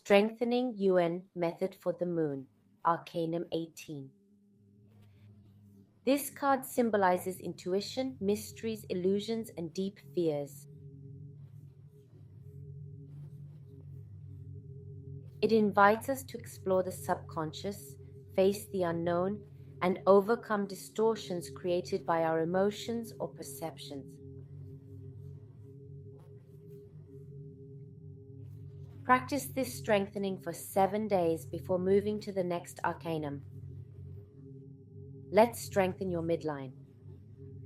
Strengthening Yuen Method for the Moon, Arcanum 18. This card symbolizes intuition, mysteries, illusions, and deep fears. It invites us to explore the subconscious, face the unknown, and overcome distortions created by our emotions or perceptions. Practice this strengthening for 7 days before moving to the next arcanum. Let's strengthen your midline.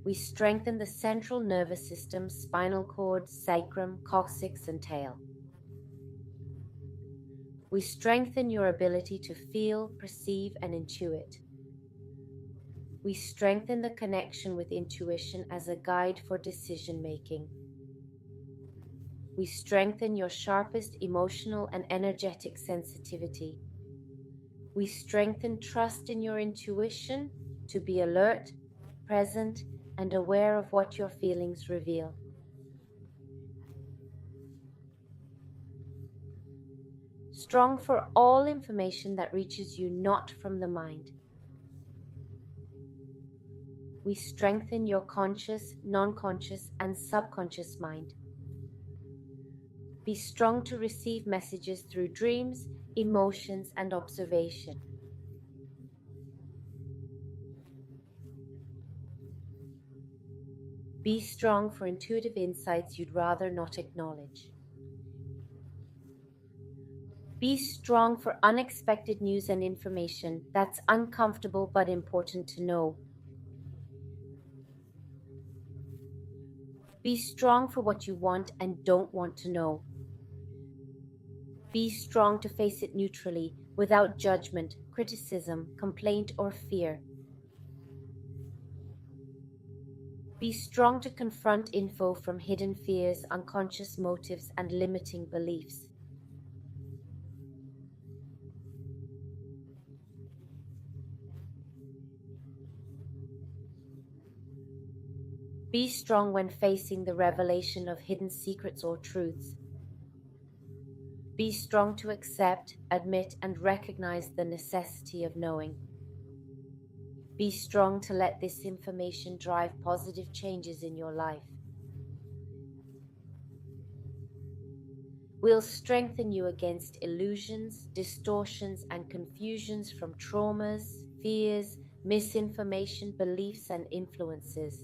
We strengthen the central nervous system, spinal cord, sacrum, coccyx, and tail. We strengthen your ability to feel, perceive, and intuit. We strengthen the connection with intuition as a guide for decision-making. We strengthen your sharpest emotional and energetic sensitivity. We strengthen trust in your intuition to be alert, present, and aware of what your feelings reveal. Strong for all information that reaches you not from the mind. We strengthen your conscious, non-conscious, and subconscious mind. Be strong to receive messages through dreams, emotions, and observation. Be strong for intuitive insights you'd rather not acknowledge. Be strong for unexpected news and information that's uncomfortable but important to know. Be strong for what you want and don't want to know. Be strong to face it neutrally, without judgment, criticism, complaint, or fear. Be strong to confront info from hidden fears, unconscious motives, and limiting beliefs. Be strong when facing the revelation of hidden secrets or truths. Be strong to accept, admit, and recognize the necessity of knowing. Be strong to let this information drive positive changes in your life. We'll strengthen you against illusions, distortions, and confusions from traumas, fears, misinformation, beliefs, and influences.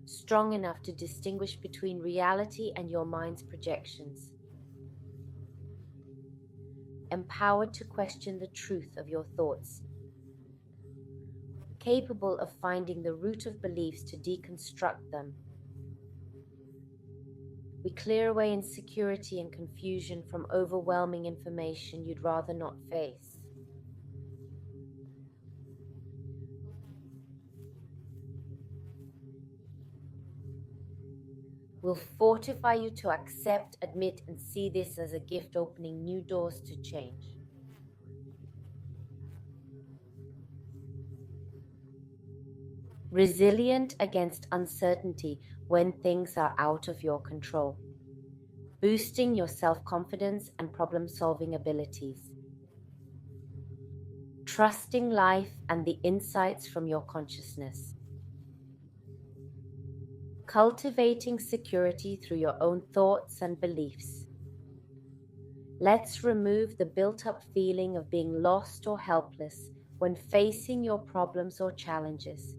Strong enough to distinguish between reality and your mind's projections. Empowered to question the truth of your thoughts. Capable of finding the root of beliefs to deconstruct them. We clear away insecurity and confusion from overwhelming information you'd rather not face. We'll fortify you to accept, admit, and see this as a gift opening new doors to change. Resilient against uncertainty when things are out of your control. Boosting your self-confidence and problem-solving abilities. Trusting life and the insights from your consciousness. Cultivating security through your own thoughts and beliefs. Let's remove the built-up feeling of being lost or helpless when facing your problems or challenges.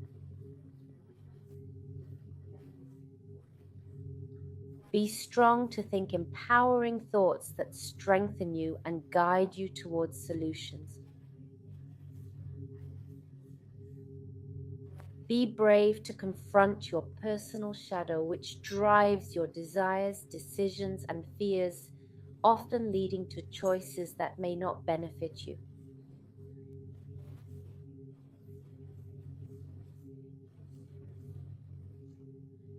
Be strong to think empowering thoughts that strengthen you and guide you towards solutions. Be brave to confront your personal shadow, which drives your desires, decisions, and fears, often leading to choices that may not benefit you.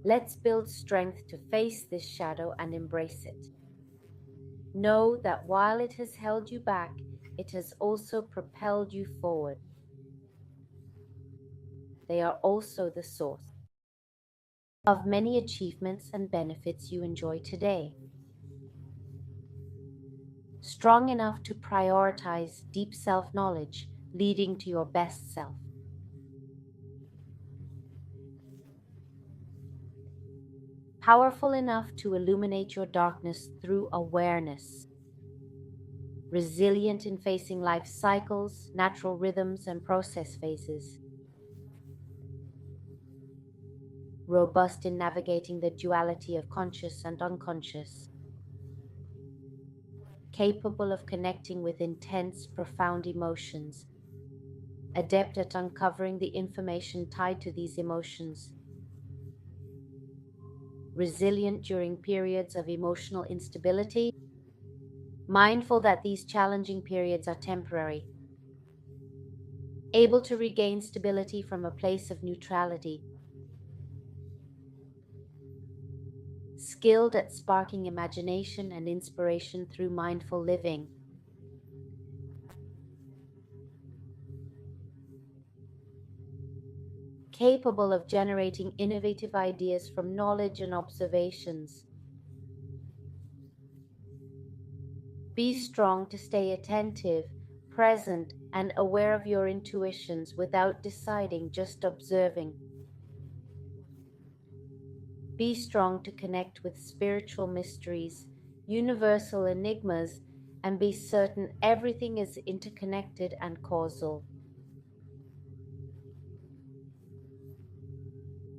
Let's build strength to face this shadow and embrace it. Know that while it has held you back, it has also propelled you forward. They are also the source. of many achievements and benefits you enjoy today. Strong enough to prioritize deep self-knowledge, leading to your best self. Powerful enough to illuminate your darkness through awareness. Resilient in facing life's cycles, natural rhythms, and process phases. Robust in navigating the duality of conscious and unconscious. Capable of connecting with intense, profound emotions. Adept at uncovering the information tied to these emotions. Resilient during periods of emotional instability. Mindful that these challenging periods are temporary. Able to regain stability from a place of neutrality. Skilled at sparking imagination and inspiration through mindful living. Capable of generating innovative ideas from knowledge and observations. Be strong to stay attentive, present, and aware of your intuitions without deciding, just observing. Be strong to connect with spiritual mysteries, universal enigmas, and be certain everything is interconnected and causal.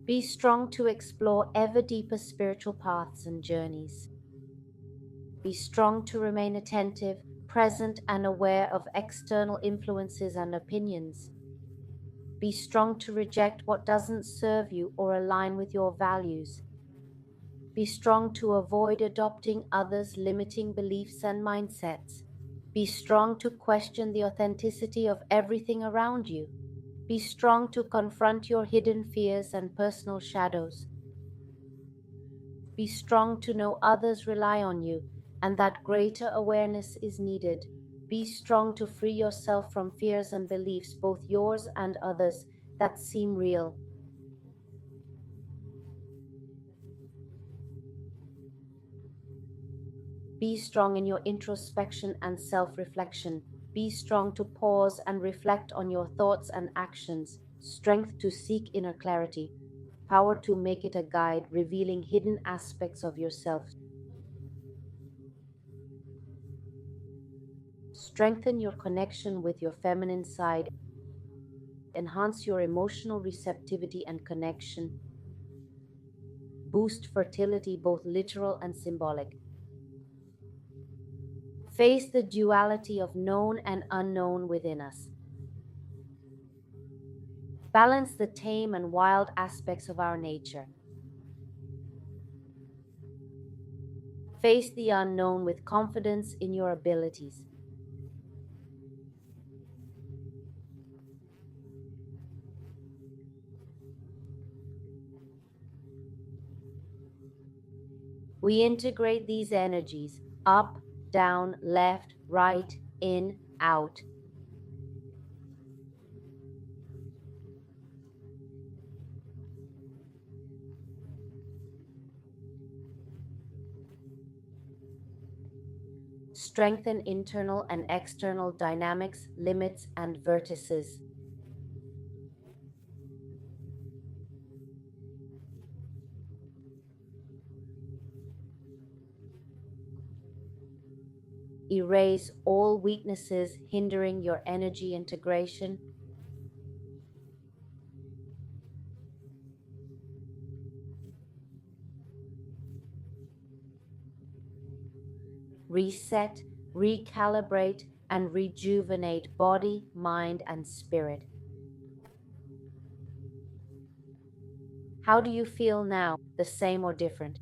Be strong to explore ever deeper spiritual paths and journeys. Be strong to remain attentive, present, and aware of external influences and opinions. Be strong to reject what doesn't serve you or align with your values. Be strong to avoid adopting others' limiting beliefs and mindsets. Be strong to question the authenticity of everything around you. Be strong to confront your hidden fears and personal shadows. Be strong to know others rely on you and that greater awareness is needed. Be strong to free yourself from fears and beliefs, both yours and others, that seem real. Be strong in your introspection and self-reflection. Be strong to pause and reflect on your thoughts and actions. Strength to seek inner clarity. Power to make it a guide, revealing hidden aspects of yourself. Strengthen your connection with your feminine side. Enhance your emotional receptivity and connection. Boost fertility, both literal and symbolic. Face the duality of known and unknown within us. Balance the tame and wild aspects of our nature. Face the unknown with confidence in your abilities. We integrate these energies up, down, left, right, in, out. Strengthen internal and external dynamics, limits, and vertices. Erase all weaknesses hindering your energy integration. Reset, recalibrate, and rejuvenate body, mind, and spirit. How do you feel now? The same or different?